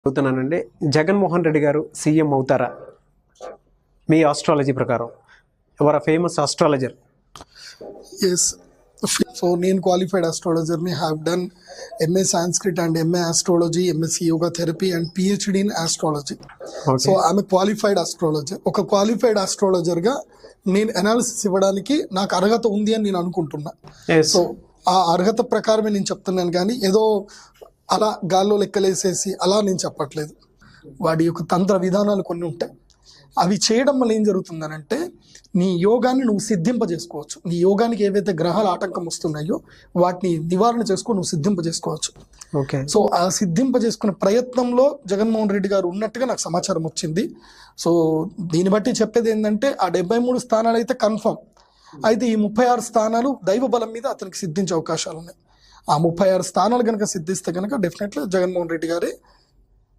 అడుగుతున్నానండి, జగన్మోహన్ రెడ్డి గారు సీఎం అవుతారా మీ ఆస్ట్రాలజీ ప్రకారం? ఎవరు ఫేమస్ ఆస్ట్రాలజర్? Yes. So, నేను క్వాలిఫైడ్ ఆస్ట్రాలజర్ని, have done MA Sanskrit and MA astrology, MSc yoga therapy and PhD in astrology. So ఆమె క్వాలిఫైడ్ ఆస్ట్రాలజర్. ఒక క్వాలిఫైడ్ ఆస్ట్రాలజర్గా నేను అనాలిసిస్ ఇవ్వడానికి నాకు అర్హత ఉంది అని నేను అనుకుంటున్నా. సో ఆ అర్హత ప్రకారమే నేను చెప్తున్నాను, కానీ ఏదో అలా గాల్లో లెక్కలేసేసి అలా నేను చెప్పట్లేదు. వాడి యొక్క తంత్ర విధానాలు కొన్ని ఉంటాయి, అవి చేయడం వల్ల ఏం జరుగుతుందనంటే నీ యోగాన్ని నువ్వు సిద్ధింపజేసుకోవచ్చు. నీ యోగానికి ఏవైతే గ్రహాల ఆటంకం వస్తున్నాయో వాటిని నివారణ చేసుకొని నువ్వు సిద్ధింపజేసుకోవచ్చు. ఓకే. సో ఆ సిద్ధింపజేసుకునే ప్రయత్నంలో జగన్మోహన్ రెడ్డి గారు ఉన్నట్టుగా నాకు సమాచారం వచ్చింది. సో దీన్ని బట్టి చెప్పేది ఏంటంటే ఆ 73 స్థానాలు అయితే కన్ఫర్మ్, అయితే ఈ 36 స్థానాలు దైవ బలం మీద అతనికి సిద్ధించే అవకాశాలు ఉన్నాయి. ఆ 36 స్థానాలు కనుక సిద్ధిస్తే కనుక డెఫినెట్లీ జగన్మోహన్ రెడ్డి గారే